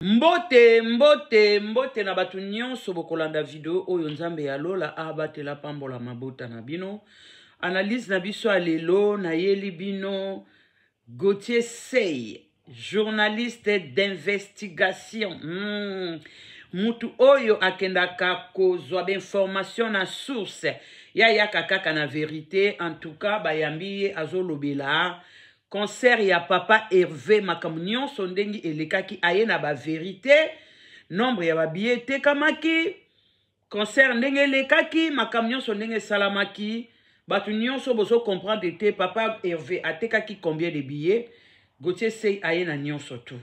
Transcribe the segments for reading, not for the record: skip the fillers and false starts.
Mbote na batu nyonso bokolanda video oyo nzambe ya lola abatela pambola mabota na bino. Analyse na biso alelo na yeli bino Gauthier Seye, journaliste d'investigation. Mutu oyo akendaka kozwa d'information na source ya kaka na vérité. En tout cas bayambi azolobela concert ya papa Hervé Makamunyon sondengi elekaki aye na ba vérité. Nombre ya ba billet tekamaki. Concert ndenge elekaki Makamunyon sondenge salamaki. Batu nyonso bozo comprendre te papa Hervé atekaki combien de billets. Gauthier Seye aye na nyonso tout.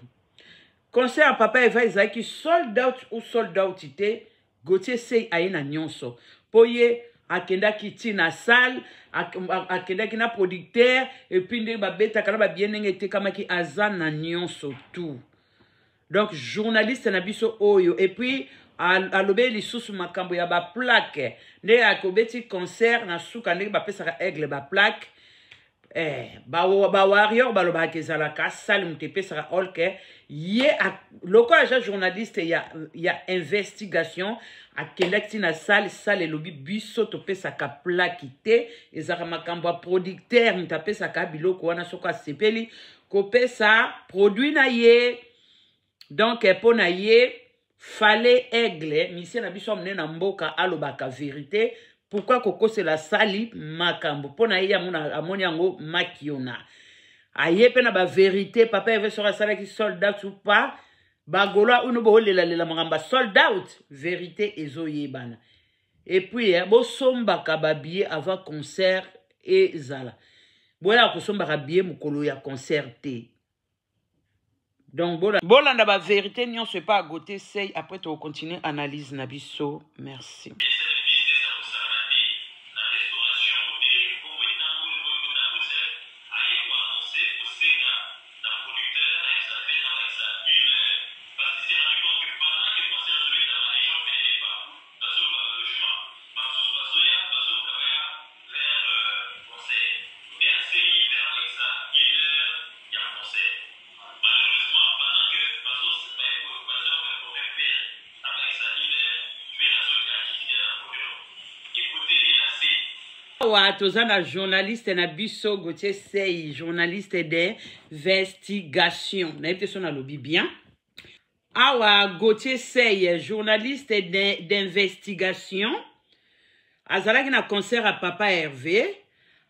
Concert papa Hervé ezaki sold out ou sold out ite. Gauthier Seye aye na nyonso. Poye akendaki ti na salle, akendaki na producteur, et puis ndenge babeta kana ba bien ndenge tekamaki azan na nyonso tout. Donc journaliste na biso oyo, et puis alobe lisusu makambo ya ba plaque. Nde akobeti concert na suka ndenge bapesaka aigle ba plaque. Ba warrior baloba kezala ka salle mutepesaka olke ye loko aja journaliste ya investigation akelekti na salle lobi biso topesaka plaque te ezaka makambo ya producteur mutapesaka biloko wana soko asepeli kopesa produit na ye. Donc po na ye fallait aigle mission na biso amene na mboka alobaka vérité. Pourquoi koko c'est la sali makambo pona ya mona amoni yango makiona aye pe na ba vérité papa avait sera sala ki sold out ou pas bagola uno bo lela mangamba sold out vérité ezoyebana. Et puis bo somba ka ba billet avant concert et zala boya ko somba ka billet mukolo ya concert te. Donc bolanda ba vérité nyon se pas Gauthier Seye. Après tu continuer analyse na biso. Merci. Tozana journaliste na biso Gauthier Seye, journaliste d'investigation. Na ete son alobi bien. Awa Gauthier Seye, journaliste d'investigation. Azalaki na concert à papa Hervé.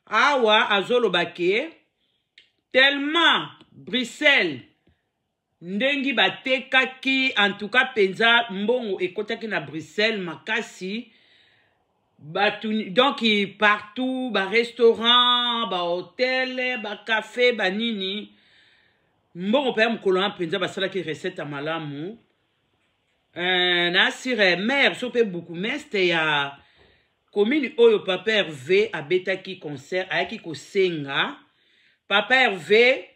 Awa azolobake tellement Bruxelles ndengi batekaki en tout cas penza mbongo ekotaki na Bruxelles makasi. Donc partout, ba restaurant, ba hôtel, ba café, ba nini. Mbongo pa mkolon penza ba sala ki recette à malamu. Na sire mère sope beaucoup mais c'était ya commune oyo papa Hervé abetaki concert ayaki ko senga. Papa Hervé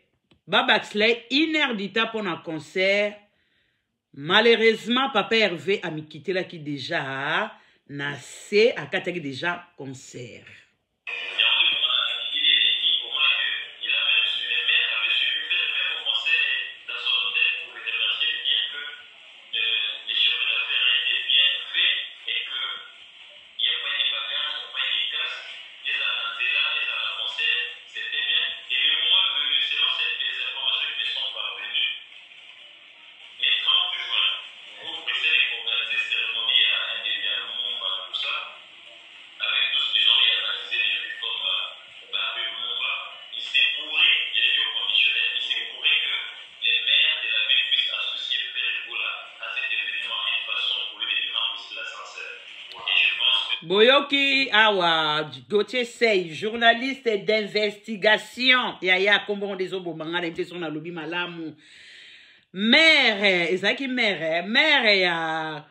ba backslay 1h du temps pour un concert. Malheureusement papa Hervé a quitté là qui déjà Nassé a kataki déjà concert. Boyoki awa Gauthier Seye, journaliste d'investigation. Yaya kombo des obo mangana ite son alobi malamu. Mère, ezaki mère ya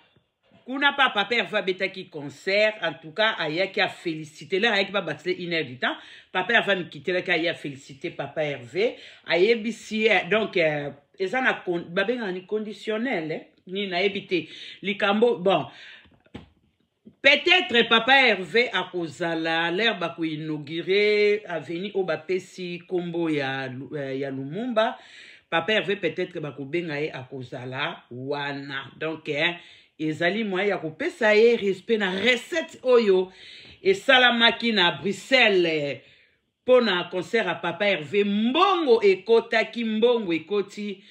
kuna papa Hervé betaki concert. En tout cas, ayaki a félicité là ayaki ba battre 1h du temps. Papa Hervé mi quitter là kaya félicité papa Hervé. Ayebisi donc ezana babenga ni conditionnel ni na ebité likambo bon. Peut-être papa Hervé a kozala l'herbe a inauguré avenue Obapesi Kombo ya Lumumba papa Hervé peut-être bakobenga ye akozala wana. Donc ezali moyen ya kopesa ye respect na recette oyo esalamaki na Bruxelles pour un concert à papa Hervé. Mbongo ekotaki, mbongo ekoti.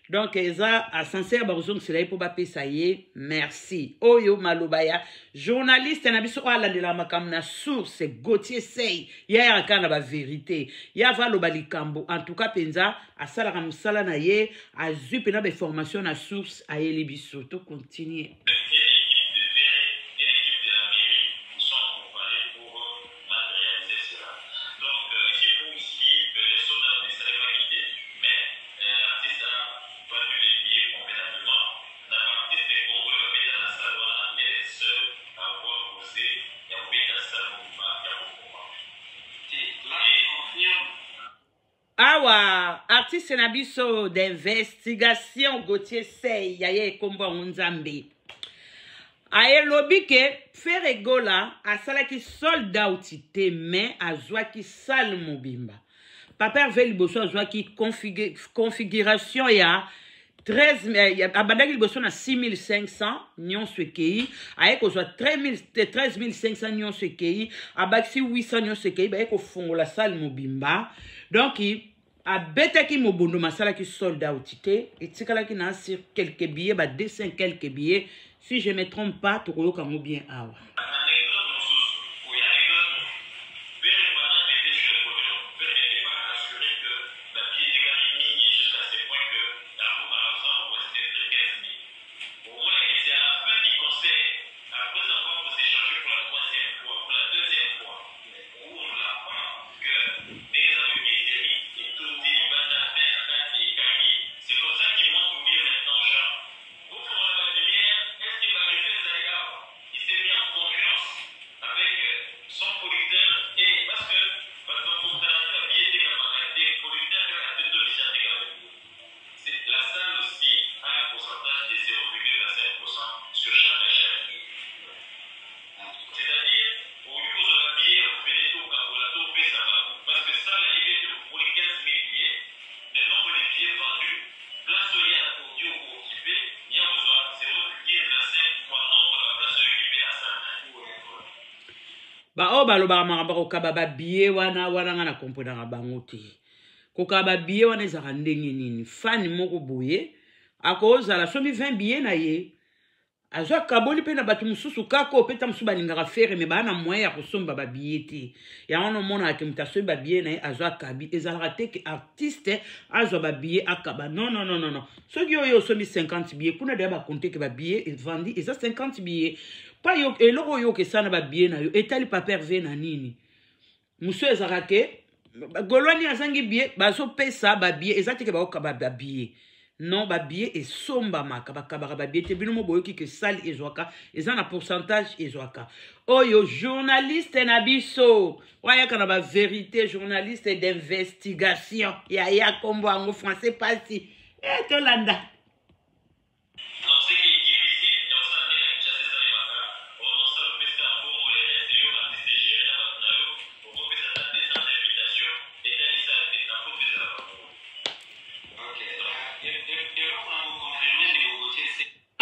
Donc, eza a sincère barzong c'est pour bapé ça y est. Merci. Oyo malobaya. Journaliste na biso ala de la makamna source Gauthier Sey. Ya yakana ba vérité. Ya va lobalikambo. En tout cas penza a sala ramsala na ye a zupe na be formation na source a yeli biso. To continuer. Awa, artiste nabiso d'investigation Gauthier Sey, yaye kombo nzambe. Aye lobi ke Ferregola asala ki soldat outité mais azwa ki sal mobimba. Papa Hervé liboso azwa ki configuration ya 13 abandaki liboso na 6500 nyonso ekei aye kozwa 13500 nyonso ekei abakisi 800 nyonso ekei baye kofongola sal mobimba. Donc abetaki mobondo masala ki soldat outité etikalaki na sur quelques billets ba 200 quelques billets si je me trompe pas tokoyoka mo bien awa. Ba baloba maramba ko kababa biye wana ngana comprendre bango te. Ko kababa biye wana ezaka ndenge nini fan moko boye akozala somi 20 biye na ye azwa kaboli pe na batu mususu kako peta musu balingaka faire me bana moyen ya kosomba ba biye te. Ya wana mona ke mutaso ba biye na ye azwa kabi ezalaka te ke artiste azwa ba biye akaba non. Soki oyo somi 50 biye kuna de ba compter ke ba biye vendi eza 50 biye. Pas yo eloko yo ke sana ba biye na yo etali papa Hervé na nini muso ezaka ke golwani azangi biye bazo pesa ba biye ezati ke ba okaba ba biye non ba biye esomba maka bakaba ba biye te bino mo boyoki ke sali ezwaka ezana pourcentage ezwaka oyo journaliste na biso waya kana ba vérité journaliste d'investigation ya kombo ango français pasi tolanda.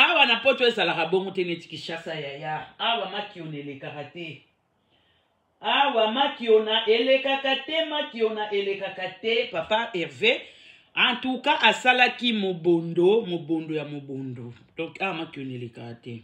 Awa na poto ezalaka bongo te neti Kishasa yaya. Awa makiona elekaka te. Awa makiona elekaka te papa Hervé. En tout cas asalaki mobondo ya mobondo. Donc awa makiona elekaka te.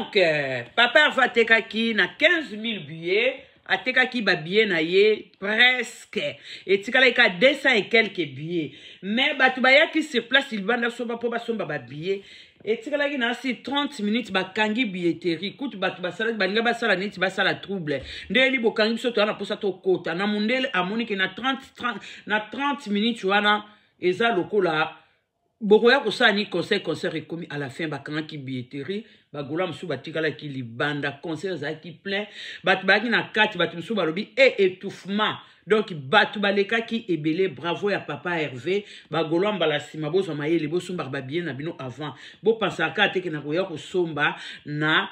Donc, papa va tekaki na 15 000 billets, a tekaki ba billets na ye presque. Et tikala ka 200 et quelques billets. Mais batubaya qui sur place, il banda soba po ba somba ba billets. Et tikala ki na si 30 minutes ba kangi billetterie. Kout batuba sala baninga ba sala neti ba sala trouble. Ndeli bo kangi soto ana posa to kota. Na mundele amoni ke na 30 minutes wana eza lokola. Bokoya ko sa ni concert ekomi à la fin bakanga ki billetterie bagola musu batikala ki libanda concert za ki plein bat baki na kati bat musu balobi étouffement donc bat baleka ki ebele bravo ya papa Hervé bagola mbala sima bozo mayele bo somba ba bien na bino avant bo pensaka te ke na koya ko somba na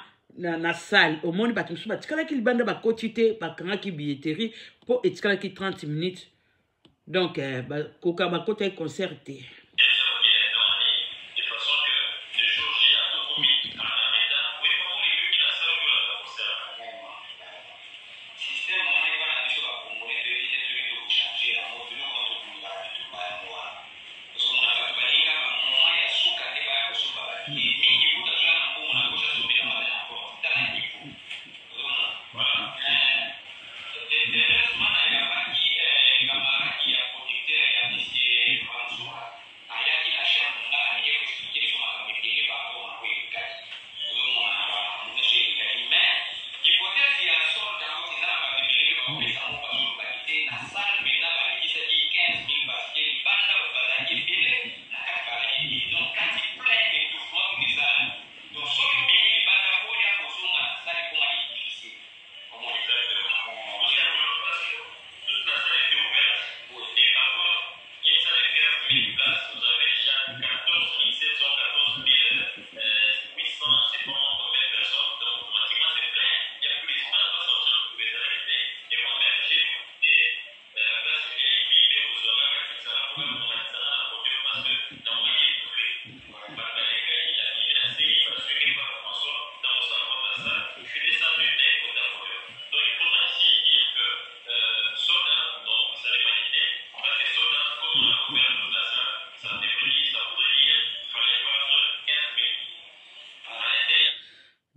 salle au monde bat musu batikala ki libanda ba kotite bakanga ki billetterie po etikala ki 30 minutes donc koka ba kota concert.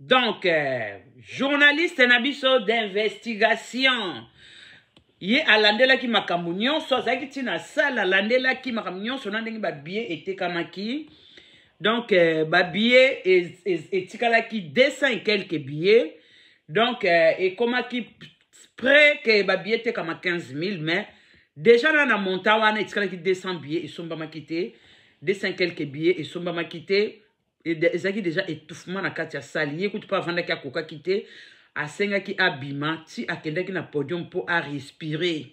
Donc, journaliste nabiso d'investigation. Ye alandela ki makamunyon so zaki tina sala alandela ki makamunyon so nandengi ba billet était kamaki. Donc ba billet etikala ki 200 et quelques billets. Donc et comment qui près que ba billet était comme 15 000 mais déjà dans la montagne etikala ki 200 billets et somba makité 200 quelques billets et somba makité. Et ezaki déjà étouffement na kati ya sali écoute pas vendre ki akoka kité asenga ki abima ti akenda ki na podium pour à respirer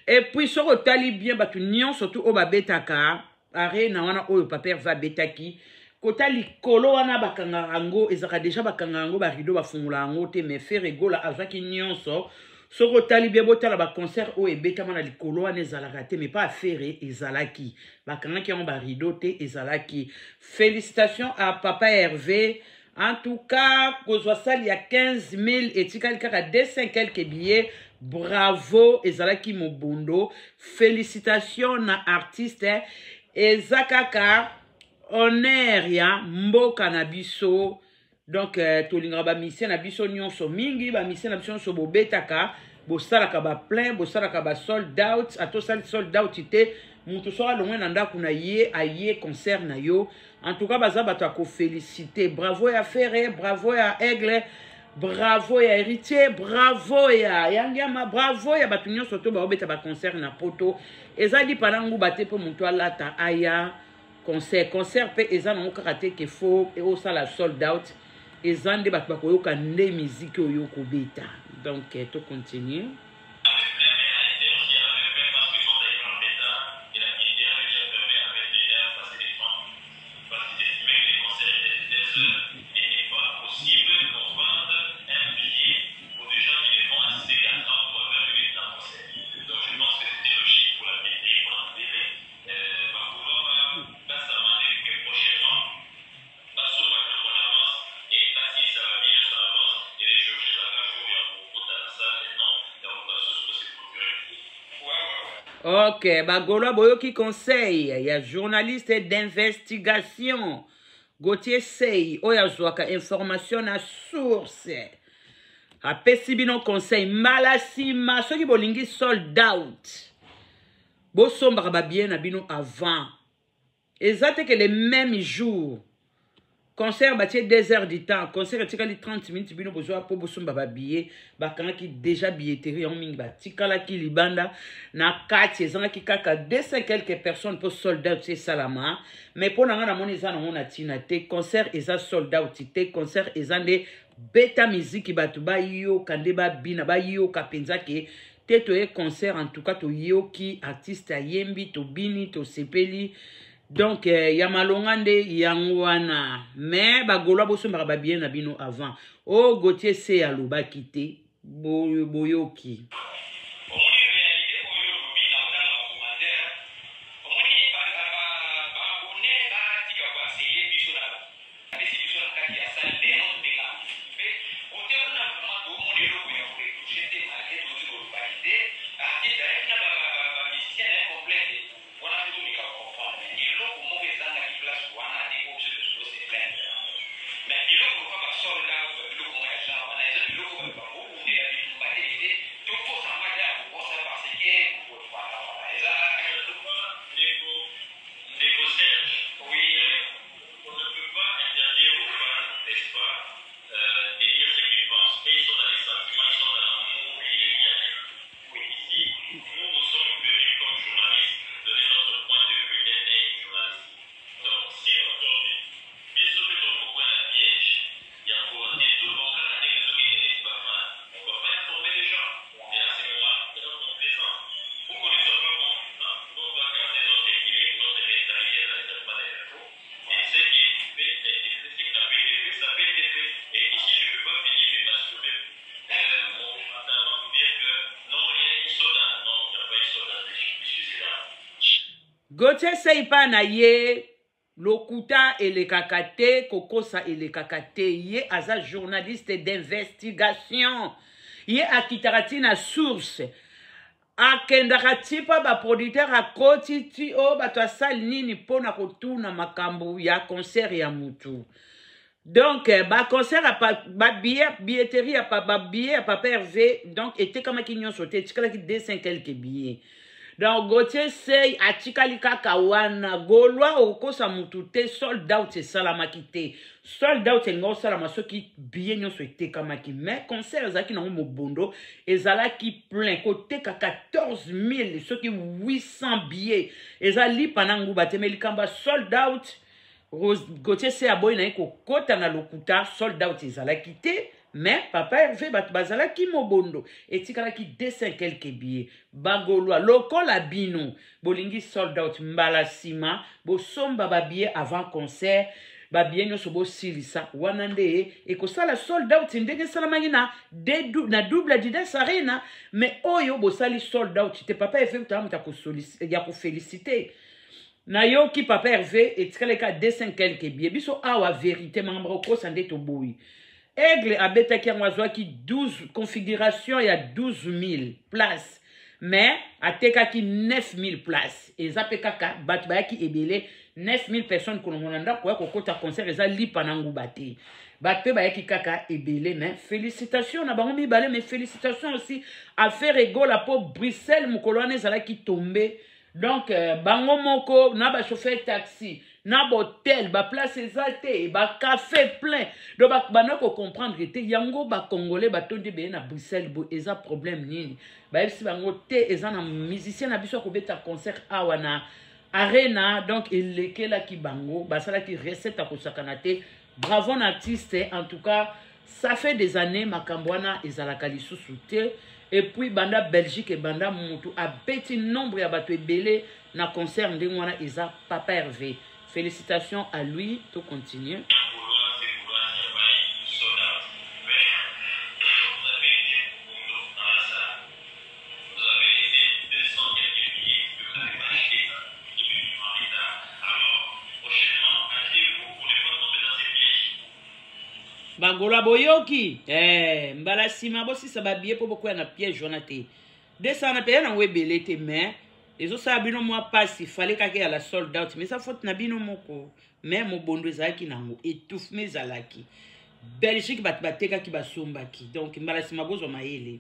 et puis so otali bien batu nyon surtout o babetaka are na wana oyo paper va betaki kota likolo wana bakanga rango ezaka déjà bakanga rango ba rideau bafungula rango te mais faire egola azaki nyonso so otali bien botala ba concert o ebetama na likolo wana ezalaka te mais pas affaire ezalaki bakanga ki on ba rideau te ezalaki. Félicitations à papa Hervé. En tout cas, il y a 15 000 et il y a 200 quelques billets. Bravo, ezalaki mobundo. Félicitations à artiste. Ezakaka, honneur ya mboka na biso. Donc, tolinga ba mission na biso nyonso mingi, ba mission na biso so bobetaka, bo salaka ba plein, bo salaka ba sold out, ato sal sold out ite, mutu so alongwe na ndako na ye aye concert na yo. En tout cas, baza bato ako féliciter. Bravo ya Ferré, bravo ya Aigle, bravo ya Héritier, bravo ya Yangiama, bravo ya bato nyonso to ba obeta ba concert na poto. Ezali palangu bate po mutu alata aya concert pe eza na karaté ke fo e o sala sold out. Ezande bat bakoyoka nde musique oyo kobeta. Donc to continue. Ok, bagolo boyo qui conseille, il y a journaliste d'investigation. Gauthier Sey oyo azwaka information na source apesi bino conseil mbala nsima soki bolingi sold out bosombaka babie na bino avant eza te que le même jour concert batie 2 heures du temps concert etikali 30 minutes bino bozwa po bosomba babie bakangaki déjà billetterie yango mingi batikalaki libanda na kati ezangaki kaka 200 quelques personnes po sold out esalama mais mpo na nga namoni eza nango na ntina te concert eza sold out te concert eza nde beta miziki bato bayoka nde babina bayoka mpenza ke te toye concert en tout cas toyoki artiste ayembi tobini tosepeli donc ya malonga nde yango wana mais bagolwa bosombaka babie na bino avant o Gauthier Sey alobaki te boyoki Gauthier Sey pa na ye lokuta elekaka te kokosa elekaka te ye aza journaliste d'investigation ye akitaka ti na source akendaka ti pa baproducteur akoti ti o bato asali nini mpona kotuna makambo ya concert ya mutu donc baconcert billetterie ya babillet ya Papa Hervé donc etekamaki nyonso te etikalaki 200 quelques billets. Donc Gauthier Sey atikali kaka wana golwa okosa mutu te sold out esalamaki te sold out elinga osalama soki billet nyonso etekamaki mais concert ezalaki nango mobondo ezalaki plein koteka 14 000 soki 800 billets ezali pana nguba te mais likamba sold out Gauthier Sey aboyi na ye kokota na lokuta sold out ezalaki te mais Papa Hervé bazalaki mobondo etikalaki 200 quelques billets bagolwa lokola bino bolingi sold out mbala nsima bosomba babillet avant concert babillet nyonso bosilisa wana nde ekosala sold out ndenge esalamaki na double Adidas Arena mais oyo bosali sold out te Papa Hervé utamuta ya kofélicité na yoki Papa Hervé etikaleka 200 quelques billets biso awa vérité mangamba okosa nde toboyi Aigle abetaki yango azwaki 12 configuration ya 12 000 places mais atekaki 9 000 places eza pe kaka bato bayaki ebele 9 000 personnes kolongona ndako ya kokota concert eza lipa na nguba te bato pe bayaki kaka ebele mais félicitations na bango mibale mais félicitations aussi à faire egola po Bruxelles mokolo wana ezalaki tombe donc bango moko na ba chauffeur taxi na hotel ba place ezate ba café plein donc ba ko comprendre que yango ba congolais ba tonde be na Bruxelles bo eza problème nini ba esi bango te eza na musicien na biso ko beta concert awa na arena donc elekela ki bango ba sala ki recette ko sakana te bravo na artiste en tout cas ça fait des années makambwana ezalaka lisusu te et puis banda Belgique et banda mutu a beti nombre ya bato ebele na concert ndenge wana eza Papa Hervé. Félicitations à lui, tout continue. Bangola boyoki mbala sima bosi sa babie po bokoya na piège wana te. Desana pe na webele te mais Et ça, bino moi passe, il fallait qu'il y ait la sold out. Mais ça faute na bino moko. Même au bondo zaki nango étouffe mes alaki. Belgique bateka ki basombaki. Donc mbala sima bozo maele.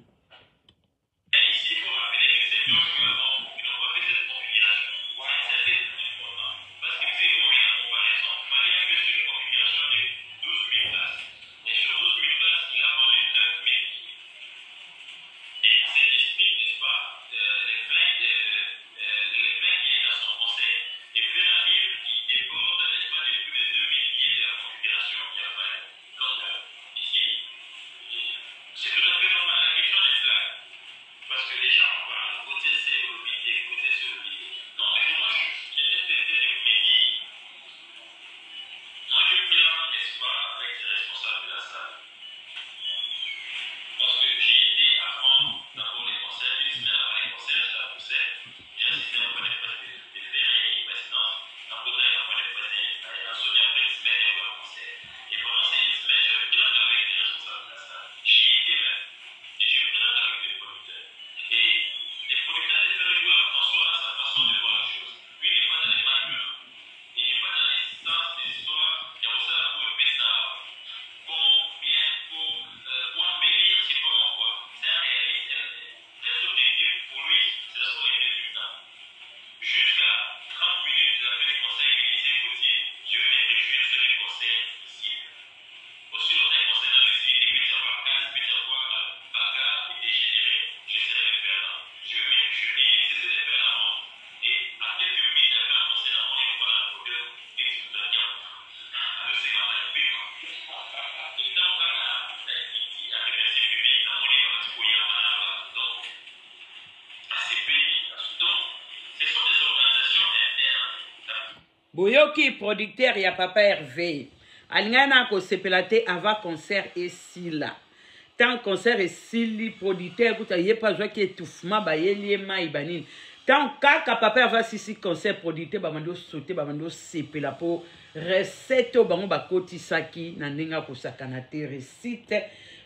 Boyoki producteur ya papa Hervé. Alingana ko sepelate avant concert et sila. Tant concert et sili producteur kuta yepa zwa ki étouffement ba yelie mai banine. Tant kaka papa va sisi concert producteur ba mando sauter ba mando sepela po recette bango ba kotisaki na ndinga ko sakana te recite.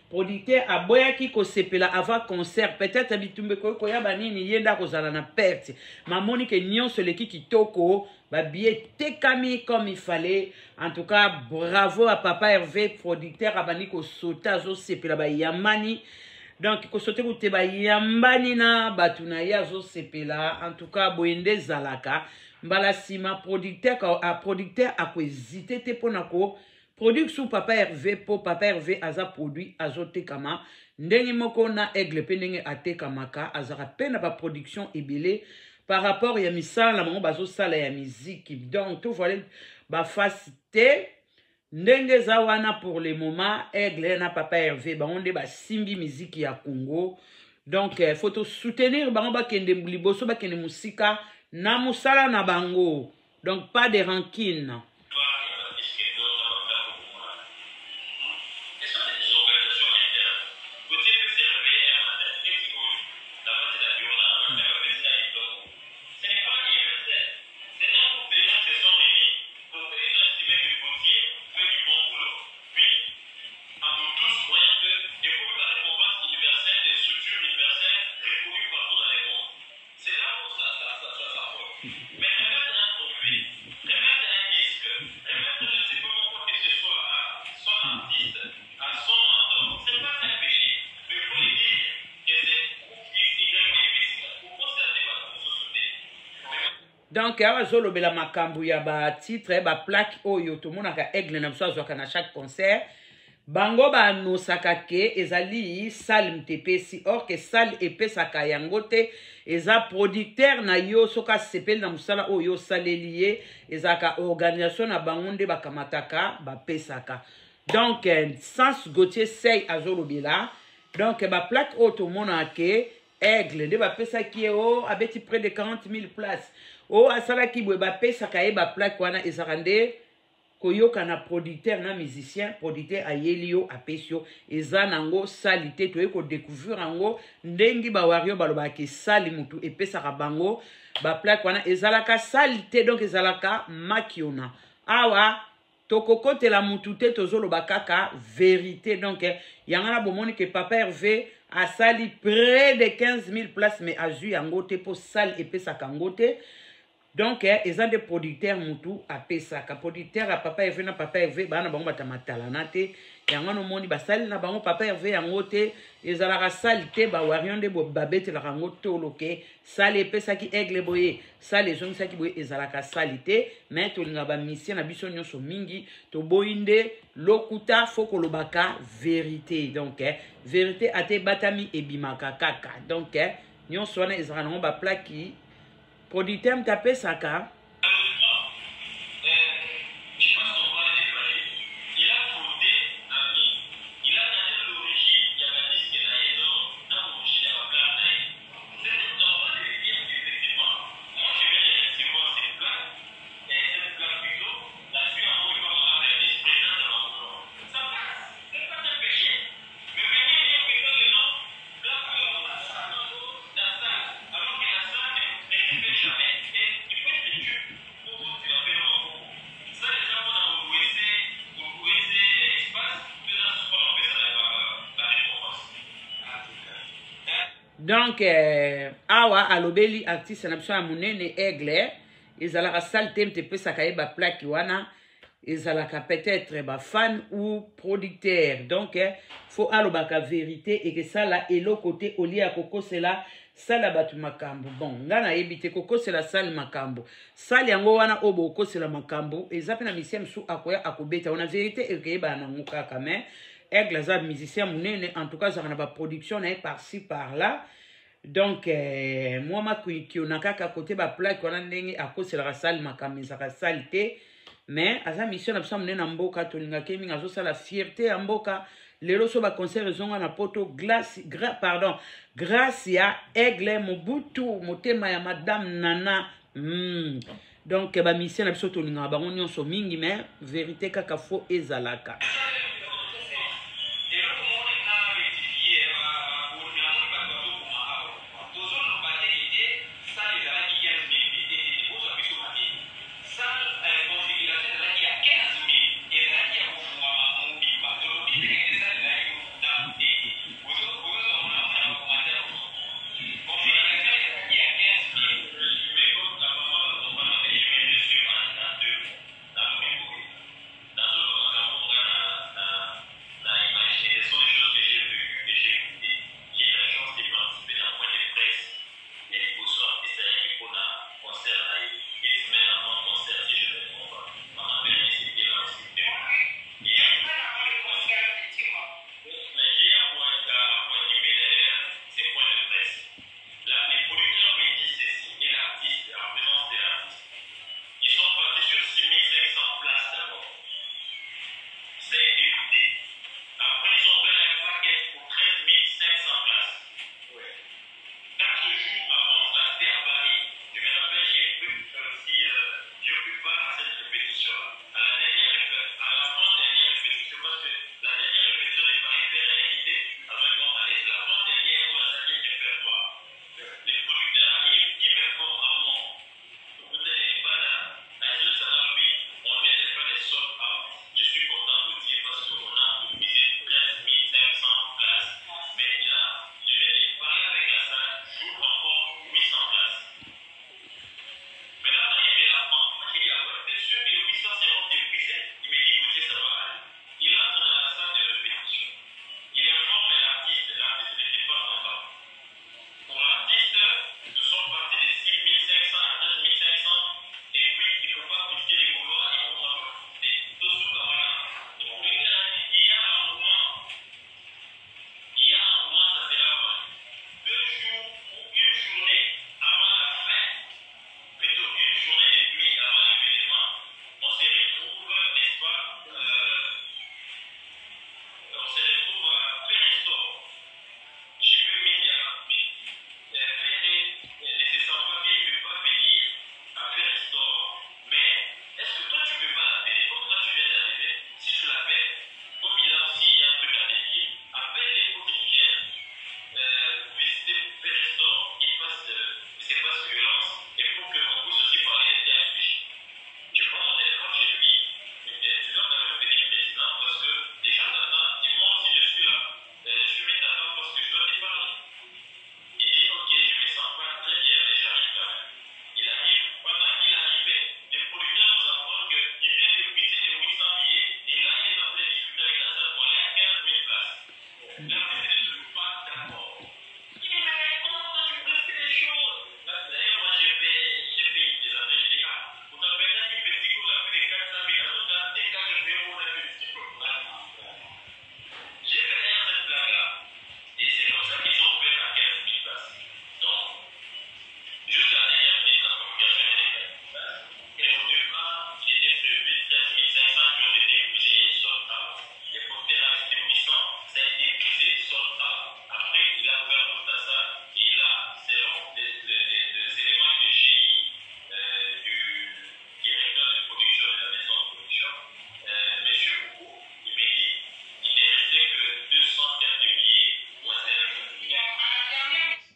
Producteur aboyaki ko sepela avant concert peut-être bitumbe ko ya banini yenda ko zala na perte. Mamoni ke nyonso leki kitoko ba billet tekami comme il fallait. En tout cas bravo à papa Hervé producteur abani ko sota zo sepela ba yamani. Donc ko sote ko te ba yambani na batuna ya zo sepela. En tout cas boende zalaka mbala sima producteur a ko hésiter te ponako. Produit sous papa Hervé pour papa Hervé aza produit azote kama ndenge moko na aigle pe ndenge ate kamaka azara pe na ba production ebele par rapport ya misala la mango bazo sala ya musique donc tout voilà ba facilité ndenge za wana pour le moment aigle na papa Hervé ba onde ba simbi musique ya Congo donc faut to soutenir bango ba kende liboso ba kende musika na musala na bango donc pas de rancune. Donc, azolo bela makambu ya ba titre ba plaque oyo to monaka aigle na mso azwaka na chaque concert. Bango ba nosaka ke ezali salle mtepesi or que salle epesaka yango te eza producteur na yo soka sepel na musala oyo salelié ezaka organisation na bango nde bakamataka ba pesaka. Donc sans Gauthier Sey azolo bela donc ba plaque oyo to monaka aigle nde ba pesaki o abeti près de 40 000 places. O asala ki bwe ba pesa kaye ba plaque wana ezarande koyoka na producteur na musicien producteur ayelio apesio eza nango salite to eko découvrir ango ndengi ba wario baloba ke sali mutu epesa ka bango ba plaque wana ezalaka salite donc ezalaka makiona awa tokokotela mutu te tozoloba kaka vérité. Donc yangana bomoni que Papa Hervé a sali près de 15 000 places mais azui yango te po sali epesaka yango te. Donc ils ont des producteurs mutu a pesaka producteur a Papa Hervé na Papa Hervé bana bango batamatala na te yangano moni basali na bango Papa Hervé yango te ezalaka sali te ba warion de babetela yango toloke sali epesaki aigle boye sali ezongisaki boye ezalaka sali te mais tolinga ba mission na biso nyonso mingi to boinde lokuta foko lobaka vérité. Donc vérité ate batami ebimaka kaka. Donc nyonso wana ezalaka nango ba plaki producteur mtape saka. Donc, awa alobeli artiste na biso ya munene aigle ezalaka sale te mtepesaka ye baplaki wana ezalaka peut-être bafan ou producteur. Donc faut alobaka vérité et que ça la eloko te olia ya kokosela sala batu makambo. Bon nga nayebi te kokosela sale makambo sale yango wana oyo bokosela makambo eza mpe na misie mosusu akoya akobeta wana vérité ekeyebana nango kaka mais aigle aza musicien munene en tout cas azalaka na baproduction na ye par-ci par-là. Donc moi makuyikio kaka côté ba plaque wana ndenge akoselaka sale makambo ezalaka sale te mais aza mission na biso munene na mboka tolingaki mingi azosala fierté ya mboka lelo so ba concert ezonga na poto grâce ya aigle mobutu motema ya madame Nana donc ba mission na biso tolingaka bango nyonso mingi mais vérité kaka fo ezalaka.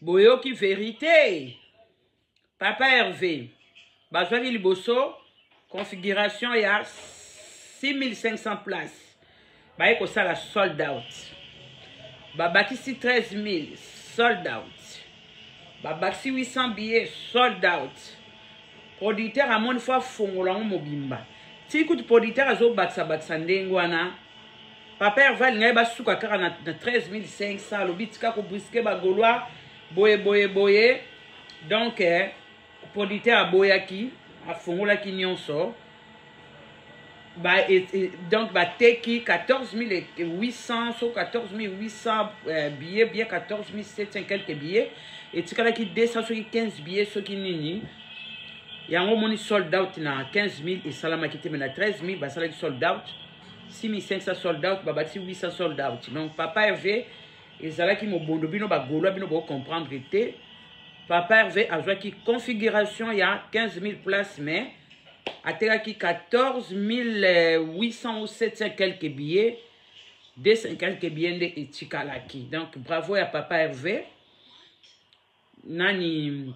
boyoki vérité. Papa Hervé. Bazwaki liboso. Configuration il y a 6500 places. Baye ko ça la sold out. Babakisi 13 000 sold out. Babakisi 800 billets sold out. Producteur à mon fois fongola mobimba. Si écoute producteur azo baksa ndengwana. Papa Hervé ngai ba suka kaka na 13 500 lobitika ko brisker ba gaulois boye. Donc producteur a boyaki a fongola ki nyonso. Donc teki 14 800 sur 14 800 billets bien 14 700 quelques billets et tikala ki 200 sur 15 billets sur ki nini yango moni sold out na 15 000 et salama ki te na 13 000 ba sala sold out 6 500 sold out ba bati 800 sold out. Donc Papa Hervé ezala ki mo bondo bino ba golo bino bo comprendre te. Papa Hervé a joué qui configuration il y a 15 000 places mais a qui 14 800 ou 700 quelques billets, 200 quelques billets de Etikalaki. Donc bravo à Papa Hervé. Nani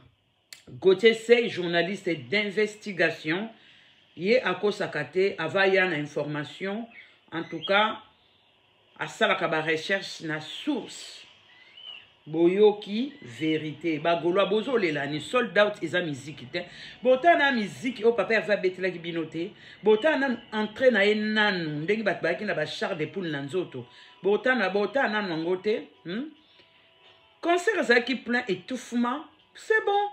Gauthier Sey, journaliste d'investigation. Yé à Kosakate, avaya na information. En tout cas, à Salakaba recherche na source. Boyoki vérité bagolo bozo lela ni sold out eza musique te bota na musique o papa va betela ki binote bota na entrée na enanu ndenge bat baki na ba char de poule na nzoto bota na ngote concert za ki plein étouffement c'est bon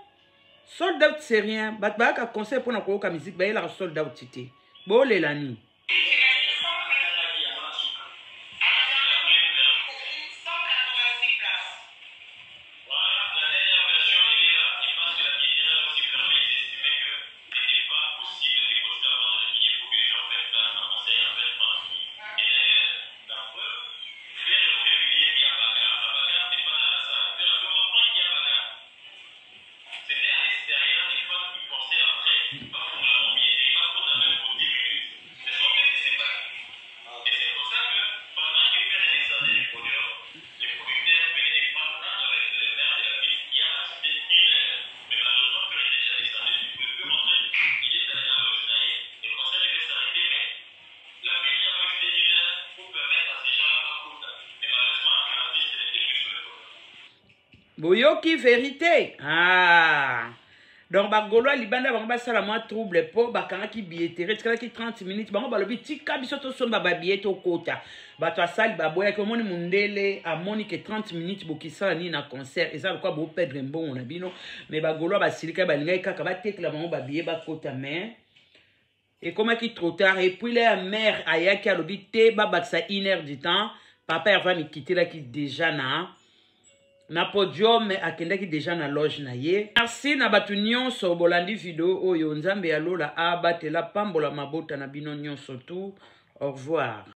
sold out c'est rien bat baka concert pour na ko ka musique ba ela sold out tité bo lela ni boyoki vérité. Ah. Donc bagolo libanda banga sala moi trouble po bakanga ki billetterie tkala ki 30 minutes bango balobi tika biso to somba ba billet to kota. Bato asali baboya ko moni mundele a moni que 30 minutes bokisala ni na concert et ça quoi bo perdre mbongo na bino mais bagolo ba silika ba linga kaka ba tekla bango ba billet ba kota mais et comment qui trop tard et puis la mère ayaki alobi te ba baksa 1 heure du temps papa va me quitter là qui déjà na podium akendaki déjà na loge na ye. Merci na batu nyonso bolandi video oyo nzambe ya lola abatela pambola mabota na bino nyonso tout. Au revoir.